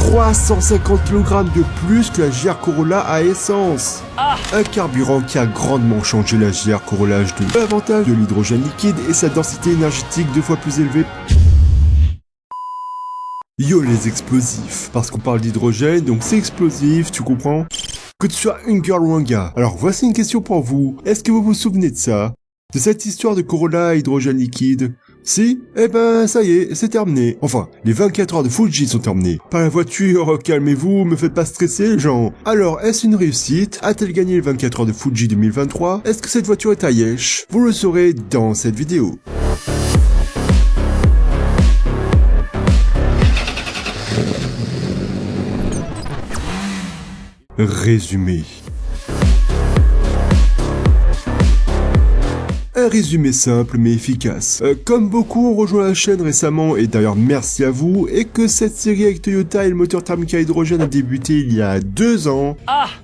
350 kg de plus que la GR Corolla à essence. Un carburant qui a grandement changé la GR Corolla H2. L'avantage de l'hydrogène liquide est sa densité énergétique 2 fois plus élevée. Yo les explosifs, parce qu'on parle d'hydrogène, donc c'est explosif, tu comprends? Que tu sois une girl ou un gars. Alors voici une question pour vous, est-ce que vous vous souvenez de ça? De cette histoire de Corolla à hydrogène liquide? Si? Eh ben ça y est, c'est terminé. Enfin, les 24 heures de Fuji sont terminées. Pas la voiture, calmez-vous, me faites pas stresser les gens. Alors, est-ce une réussite? A-t-elle gagné les 24 heures de Fuji 2023? Est-ce que cette voiture est à yesh? Vous le saurez dans cette vidéo. Résumé. Un résumé simple mais efficace. Comme beaucoup ont rejoint la chaîne récemment, et d'ailleurs merci à vous, et que cette série avec Toyota et le moteur thermique à hydrogène a débuté il y a 2 ans,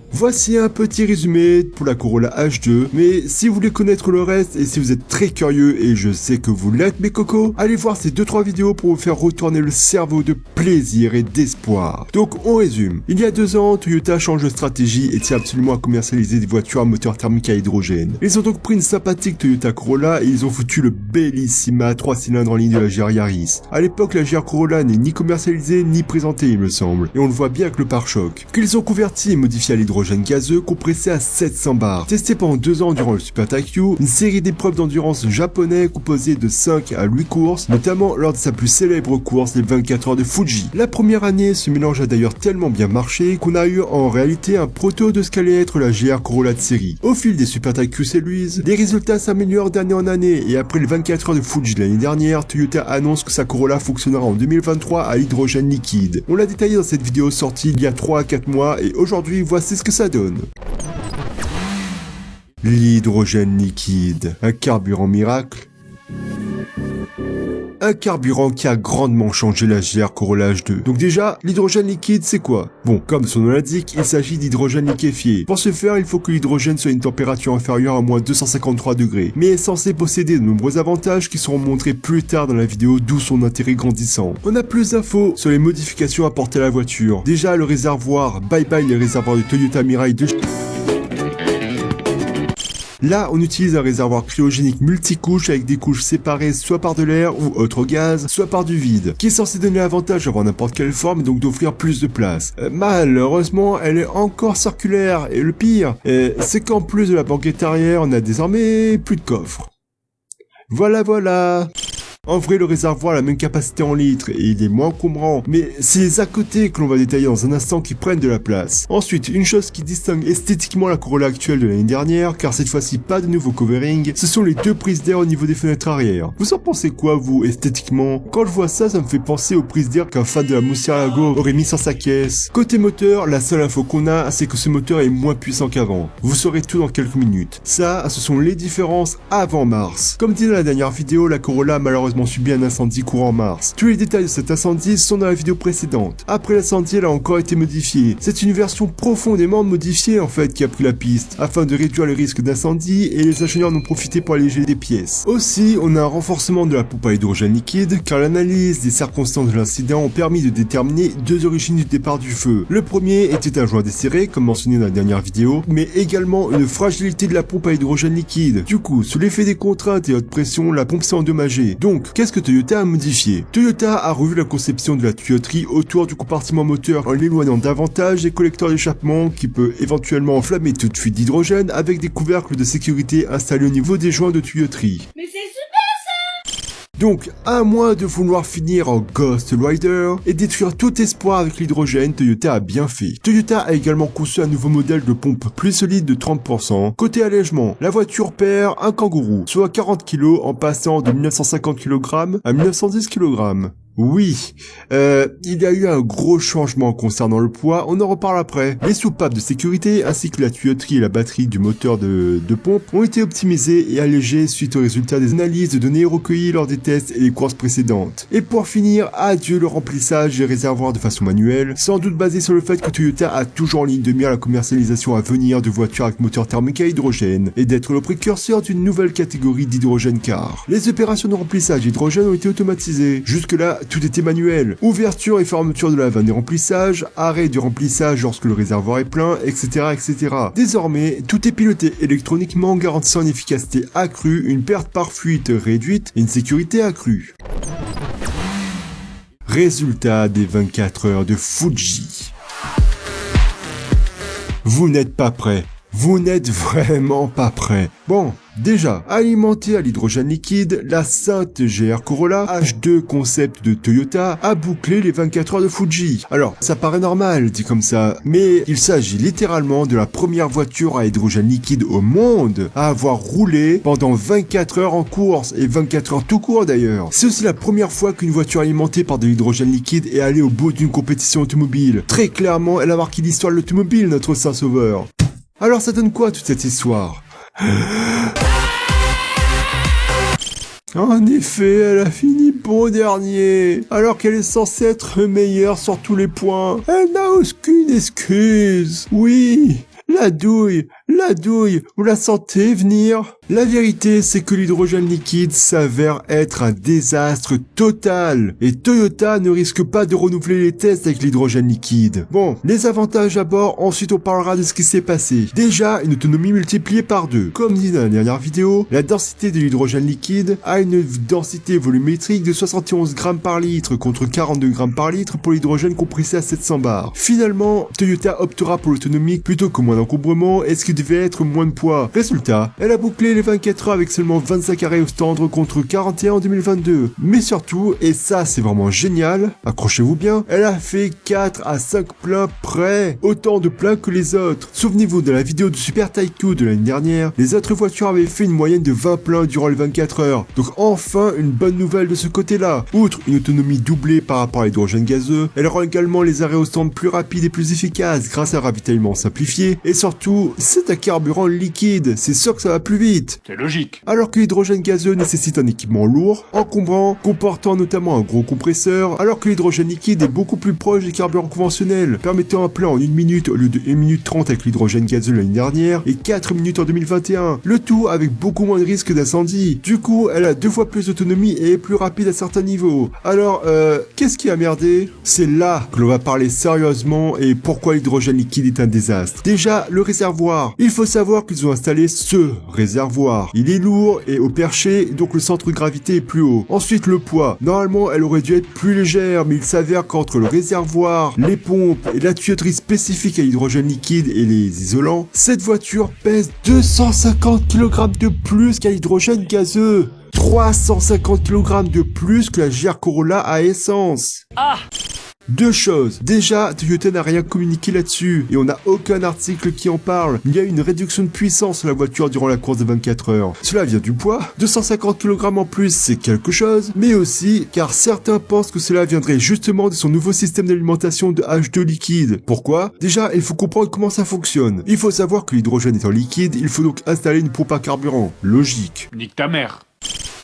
voici un petit résumé pour la Corolla H2, mais si vous voulez connaître le reste, et si vous êtes très curieux, et je sais que vous l'êtes mes cocos, allez voir ces 2-3 vidéos pour vous faire retourner le cerveau de plaisir et d'espoir. Donc on résume. Il y a 2 ans, Toyota change de stratégie et tient absolument à commercialiser des voitures à moteur thermique à hydrogène. Ils ont donc pris une sympathique Toyota Corolla et ils ont foutu le bellissima 3 cylindres en ligne de la GR Yaris. À l'époque, la GR Corolla n'est ni commercialisée ni présentée il me semble, et on le voit bien avec le pare-choc. Qu'ils ont converti et modifié à l'hydrogène gazeux compressé à 700 bars. Testé pendant 2 ans durant le Super Taikyu, une série d'épreuves d'endurance japonais composée de 5 à 8 courses, notamment lors de sa plus célèbre course, les 24 heures de Fuji. La première année, ce mélange a d'ailleurs tellement bien marché qu'on a eu en réalité un proto de ce qu'allait être la GR Corolla de série. Au fil des Super Taikyu Series, les résultats s'améliorent d'année en année, et après les 24 heures de Fuji de l'année dernière, Toyota annonce que sa Corolla fonctionnera en 2023 à l'hydrogène liquide. On l'a détaillé dans cette vidéo sortie il y a 3 à 4 mois, et aujourd'hui voici ce que ça donne. L'hydrogène liquide, un carburant miracle. Un carburant qui a grandement changé la GR Corolla H2. Donc déjà, l'hydrogène liquide, c'est quoi? Bon, comme son nom l'indique, il s'agit d'hydrogène liquéfié. Pour ce faire, il faut que l'hydrogène soit à une température inférieure à moins 253 degrés, mais est censé posséder de nombreux avantages qui seront montrés plus tard dans la vidéo, d'où son intérêt grandissant. On a plus d'infos sur les modifications apportées à la voiture. Déjà, le réservoir, bye bye les réservoirs de Toyota Mirai de... Là, on utilise un réservoir cryogénique multicouche avec des couches séparées soit par de l'air ou autre gaz, soit par du vide, qui est censé donner l'avantage d'avoir n'importe quelle forme et donc d'offrir plus de place. Malheureusement, elle est encore circulaire, et le pire, c'est qu'en plus de la banquette arrière, on a désormais plus de coffre. Voilà. En vrai, le réservoir a la même capacité en litres et il est moins encombrant, mais c'est les à côté que l'on va détailler dans un instant qui prennent de la place. Ensuite, une chose qui distingue esthétiquement la Corolla actuelle de l'année dernière, car cette fois-ci pas de nouveau covering, ce sont les 2 prises d'air au niveau des fenêtres arrière. Vous en pensez quoi, vous, esthétiquement? Quand je vois ça, ça me fait penser aux prises d'air qu'un fan de la Murcielago aurait mis sur sa caisse. Côté moteur, la seule info qu'on a, c'est que ce moteur est moins puissant qu'avant. Vous saurez tout dans quelques minutes. Ça, ce sont les différences avant mars. Comme dit dans la dernière vidéo, la Corolla a malheureusement subi un incendie courant mars. Tous les détails de cet incendie sont dans la vidéo précédente. Après l'incendie, elle a encore été modifiée. C'est une version profondément modifiée en fait qui a pris la piste, afin de réduire le risque d'incendie, et les ingénieurs en ont profité pour alléger des pièces. Aussi, on a un renforcement de la pompe à hydrogène liquide, car l'analyse des circonstances de l'incident ont permis de déterminer 2 origines du départ du feu. Le premier était un joint desserré, comme mentionné dans la dernière vidéo, mais également une fragilité de la pompe à hydrogène liquide. Du coup, sous l'effet des contraintes et haute pression, la pompe s'est endommagée. Donc, qu'est-ce que Toyota a modifié? Toyota a revu la conception de la tuyauterie autour du compartiment moteur en l'éloignant davantage des collecteurs d'échappement qui peut éventuellement enflammer toute fuite d'hydrogène avec des couvercles de sécurité installés au niveau des joints de tuyauterie. Mais c'est super ça! Donc, à moins de vouloir finir en Ghost Rider et détruire tout espoir avec l'hydrogène, Toyota a bien fait. Toyota a également conçu un nouveau modèle de pompe plus solide de 30%. Côté allègement, la voiture perd un kangourou, soit 40 kg en passant de 1950 kg à 1910 kg. Oui, il y a eu un gros changement concernant le poids, on en reparle après. Les soupapes de sécurité ainsi que la tuyauterie et la batterie du moteur de pompe ont été optimisées et allégées suite aux résultats des analyses de données recueillies lors des tests et des courses précédentes. Et pour finir, adieu le remplissage des réservoirs de façon manuelle, sans doute basé sur le fait que Toyota a toujours en ligne de mire la commercialisation à venir de voitures avec moteur thermique à hydrogène, et d'être le précurseur d'une nouvelle catégorie d'hydrogène car. Les opérations de remplissage d'hydrogène ont été automatisées. Jusque-là, tout était manuel. Ouverture et fermeture de la vanne de remplissage, arrêt du remplissage lorsque le réservoir est plein, etc., etc. Désormais, tout est piloté électroniquement, garantissant une efficacité accrue, une perte par fuite réduite et une sécurité accrue. Résultat des 24 heures de Fuji. Vous n'êtes pas prêts. Vous n'êtes vraiment pas prêts. Bon, déjà, alimentée à l'hydrogène liquide, la sainte GR Corolla H2 concept de Toyota a bouclé les 24 heures de Fuji. Alors, ça paraît normal, dit comme ça, mais il s'agit littéralement de la première voiture à hydrogène liquide au monde à avoir roulé pendant 24 heures en course, et 24 heures tout court d'ailleurs. C'est aussi la première fois qu'une voiture alimentée par de l'hydrogène liquide est allée au bout d'une compétition automobile. Très clairement, elle a marqué l'histoire de l'automobile, notre saint sauveur. Alors ça donne quoi toute cette histoire? En effet, elle a fini bon dernier, alors qu'elle est censée être meilleure sur tous les points. Elle n'a aucune excuse. Oui, la douille, vous la sentez venir? La vérité, c'est que l'hydrogène liquide s'avère être un désastre total, et Toyota ne risque pas de renouveler les tests avec l'hydrogène liquide. Bon, les avantages d'abord, ensuite on parlera de ce qui s'est passé. Déjà, une autonomie multipliée par 2. Comme dit dans la dernière vidéo, la densité de l'hydrogène liquide a une densité volumétrique de 71 grammes par litre contre 42 grammes par litre pour l'hydrogène compressé à 700 bars. Finalement, Toyota optera pour l'autonomie plutôt que moins d'encombrement et ce qui devait être moins de poids. Résultat, elle a bouclé les 24 heures avec seulement 25 arrêts au stand contre 41 en 2022. Mais surtout, et ça c'est vraiment génial, accrochez-vous bien, elle a fait 4 à 5 pleins près, autant de pleins que les autres. Souvenez-vous de la vidéo du Super Taiko de l'année dernière, les autres voitures avaient fait une moyenne de 20 pleins durant les 24 heures. Donc enfin une bonne nouvelle de ce côté-là. Outre une autonomie doublée par rapport à l'hydrogène gazeux, elle rend également les arrêts au stand plus rapides et plus efficaces grâce à un ravitaillement simplifié, et surtout, c'est un carburant liquide, c'est sûr que ça va plus vite. C'est logique. Alors que l'hydrogène gazeux nécessite un équipement lourd, encombrant, comportant notamment un gros compresseur, alors que l'hydrogène liquide est beaucoup plus proche des carburants conventionnels, permettant un plein en 1 minute au lieu de 1 minute 30 avec l'hydrogène gazeux l'année dernière, et 4 minutes en 2021. Le tout avec beaucoup moins de risque d'incendie. Du coup, elle a 2 fois plus d'autonomie et est plus rapide à certains niveaux. Alors, qu'est-ce qui a merdé? C'est là que l'on va parler sérieusement et pourquoi l'hydrogène liquide est un désastre. Déjà, le réservoir. Il faut savoir qu'ils ont installé ce réservoir. Il est lourd et au perché, donc le centre de gravité est plus haut. Ensuite, le poids. Normalement, elle aurait dû être plus légère, mais il s'avère qu'entre le réservoir, les pompes et la tuyauterie spécifique à l'hydrogène liquide et les isolants, cette voiture pèse 250 kg de plus qu'à l'hydrogène gazeux. 350 kg de plus que la GR Corolla à essence. Ah! 2 choses. Déjà, Toyota n'a rien communiqué là-dessus, et on n'a aucun article qui en parle. Il y a eu une réduction de puissance sur la voiture durant la course de 24 heures. Cela vient du poids. 250 kg en plus, c'est quelque chose, mais aussi car certains pensent que cela viendrait justement de son nouveau système d'alimentation de H2 liquide. Pourquoi? Déjà, il faut comprendre comment ça fonctionne. Il faut savoir que l'hydrogène étant liquide, il faut donc installer une pompe à carburant. Logique. Nique ta mère.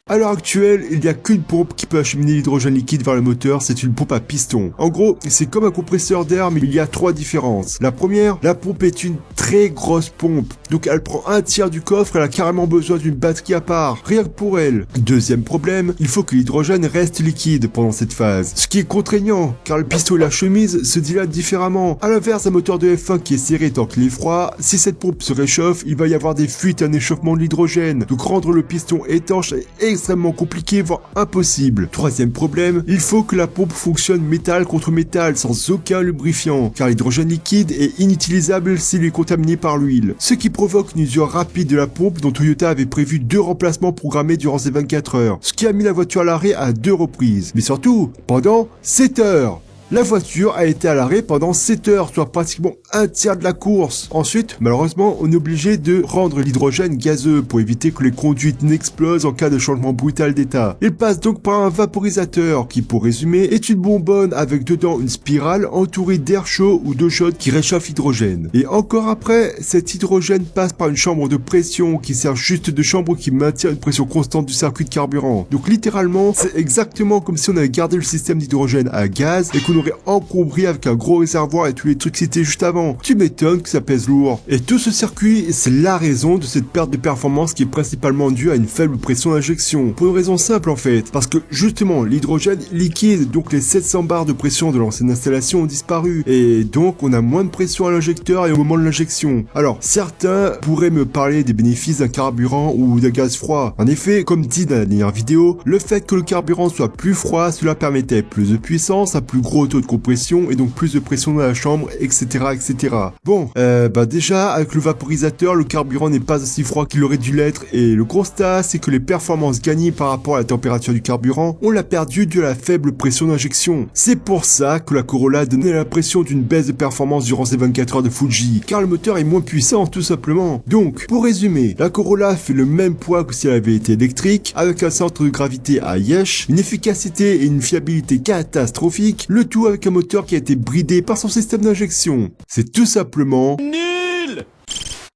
À l'heure actuelle, il n'y a qu'une pompe qui peut acheminer l'hydrogène liquide vers le moteur, c'est une pompe à piston. En gros, c'est comme un compresseur d'air, mais il y a 3 différences. La première, la pompe est une très grosse pompe, donc elle prend un tiers du coffre, elle a carrément besoin d'une batterie à part, rien que pour elle. Deuxième problème, il faut que l'hydrogène reste liquide pendant cette phase, ce qui est contraignant, car le piston et la chemise se dilatent différemment. À l'inverse, un moteur de F1 qui est serré tant qu'il est froid, si cette pompe se réchauffe, il va y avoir des fuites et un échauffement de l'hydrogène, donc rendre le piston étanche est extrêmement compliqué, voire impossible. Troisième problème, il faut que la pompe fonctionne métal contre métal sans aucun lubrifiant, car l'hydrogène liquide est inutilisable s'il est contaminé par l'huile. Ce qui provoque une usure rapide de la pompe dont Toyota avait prévu 2 remplacements programmés durant ces 24 heures, ce qui a mis la voiture à l'arrêt à 2 reprises. Mais surtout, pendant 7 heures. La voiture a été à l'arrêt pendant 7 heures, soit pratiquement un tiers de la course. Ensuite, malheureusement, on est obligé de rendre l'hydrogène gazeux pour éviter que les conduites n'explosent en cas de changement brutal d'état. Il passe donc par un vaporisateur qui, pour résumer, est une bonbonne avec dedans une spirale entourée d'air chaud ou d'eau chaude qui réchauffe l'hydrogène. Et encore après, cet hydrogène passe par une chambre de pression qui sert juste de chambre qui maintient une pression constante du circuit de carburant. Donc littéralement, c'est exactement comme si on avait gardé le système d'hydrogène à gaz et qu'on aurait serait encombré avec un gros réservoir et tous les trucs cités juste avant. Tu m'étonnes que ça pèse lourd. Et tout ce circuit, c'est la raison de cette perte de performance qui est principalement due à une faible pression d'injection. Pour une raison simple en fait, parce que justement l'hydrogène liquide, donc les 700 bars de pression de l'ancienne installation ont disparu. Et donc on a moins de pression à l'injecteur et au moment de l'injection. Alors certains pourraient me parler des bénéfices d'un carburant ou d'un gaz froid. En effet, comme dit dans la dernière vidéo, le fait que le carburant soit plus froid, cela permettait plus de puissance, un plus gros taux de compression et donc plus de pression dans la chambre, etc. etc. Bon, déjà avec le vaporisateur, le carburant n'est pas aussi froid qu'il aurait dû l'être et le constat c'est que les performances gagnées par rapport à la température du carburant, on l'a perdu dû à la faible pression d'injection. C'est pour ça que la Corolla donnait l'impression d'une baisse de performance durant ces 24 heures de Fuji, car le moteur est moins puissant tout simplement. Donc, pour résumer, la Corolla fait le même poids que si elle avait été électrique, avec un centre de gravité à Yesh, une efficacité et une fiabilité catastrophiques, le tout avec un moteur qui a été bridé par son système d'injection. C'est tout simplement nul.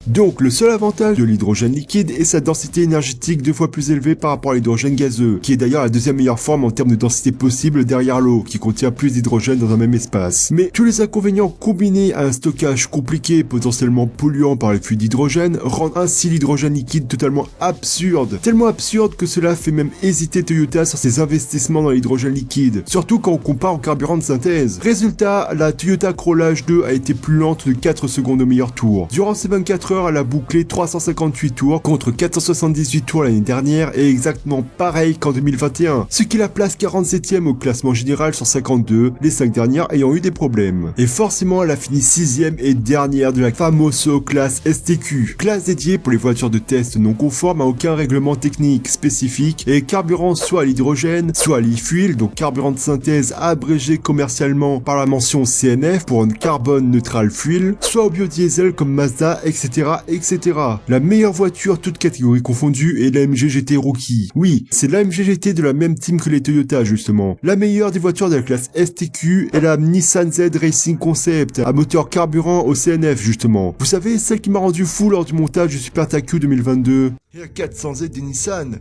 Donc le seul avantage de l'hydrogène liquide est sa densité énergétique 2 fois plus élevée par rapport à l'hydrogène gazeux, qui est d'ailleurs la deuxième meilleure forme en termes de densité possible derrière l'eau, qui contient plus d'hydrogène dans un même espace. Mais tous les inconvénients combinés à un stockage compliqué et potentiellement polluant par les flux d'hydrogène rendent ainsi l'hydrogène liquide totalement absurde. Tellement absurde que cela fait même hésiter Toyota sur ses investissements dans l'hydrogène liquide, surtout quand on compare au carburant de synthèse. Résultat, la Toyota Corolla H2 a été plus lente de 4 secondes au meilleur tour. Durant ces 24 heures, elle a bouclé 358 tours contre 478 tours l'année dernière et exactement pareil qu'en 2021, ce qui la place 47e au classement général sur 52, les 5 dernières ayant eu des problèmes. Et forcément, elle a fini 6e et dernière de la Famoso classe STQ, classe dédiée pour les voitures de test non conformes à aucun règlement technique spécifique et carburant soit à l'hydrogène, soit à l'e-fuel, donc carburant de synthèse abrégé commercialement par la mention CNF pour un carbone neutral fuel, soit au biodiesel comme Mazda, etc. La meilleure voiture, toutes catégories confondues, est la MG GT Rookie. Oui, c'est la MG GT de la même team que les Toyota justement. La meilleure des voitures de la classe STQ est la Nissan Z Racing Concept, à moteur carburant au CNF justement. Vous savez, celle qui m'a rendu fou lors du montage du Super TAQ 2022. Et la 400Z de Nissan.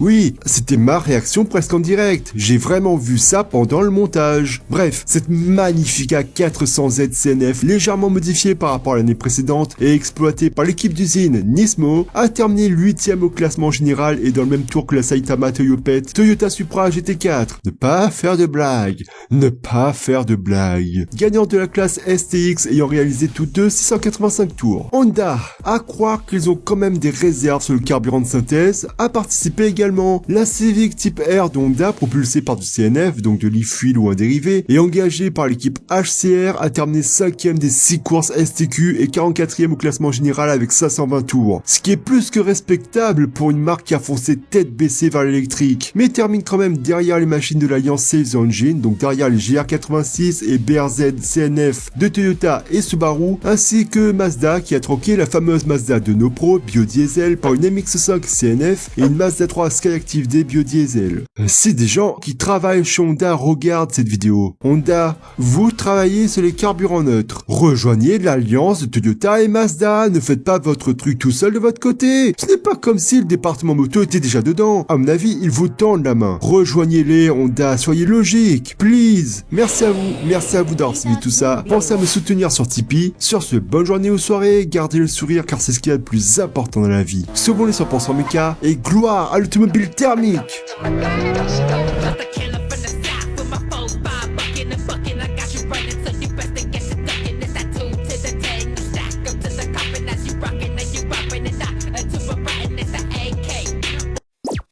Oui, c'était ma réaction presque en direct. J'ai vraiment vu ça pendant le montage. Bref, cette magnifique A400Z CNF légèrement modifiée par rapport à l'année précédente et exploitée par l'équipe d'usine Nismo a terminé 8e au classement général et dans le même tour que la Saitama Toyopet Toyota Supra GT4. Ne pas faire de blagues. Ne pas faire de blagues. Gagnante de la classe STX ayant réalisé tous deux 685 tours. Honda, à croire qu'ils ont quand même des réserves sur le carburant de synthèse, a participé également. La Civic Type R d'Honda, propulsée par du CNF, donc de l'e-fuel ou un dérivé, et engagée par l'équipe HCR, a terminé 5e des 6 courses STQ et 44e au classement général avec 520 tours. Ce qui est plus que respectable pour une marque qui a foncé tête baissée vers l'électrique, mais termine quand même derrière les machines de l'alliance Sales Engine, donc derrière les GR86 et BRZ CNF de Toyota et Subaru, ainsi que Mazda qui a troqué la fameuse Mazda 2 No Pro biodiesel par une MX-5 CNF et une Mazda 3 Skyactiv D biodiesel. Si des gens qui travaillent chez Honda regardent cette vidéo, Honda, vous travaillez sur les carburants neutres. Rejoignez l'alliance de Toyota et Mazda, ne faites pas votre truc tout seul de votre côté. Ce n'est pas comme si le département moto était déjà dedans. À mon avis, ils vous tendent la main. Rejoignez-les, Honda, soyez logique, please. Merci à vous d'avoir suivi tout ça. Pensez à me soutenir sur Tipeee. Sur ce, bonne journée ou soirée, gardez le sourire car c'est ce qu'il y a de plus important dans la vie. Sauvons les 100% méca et gloire à l'automobile thermique.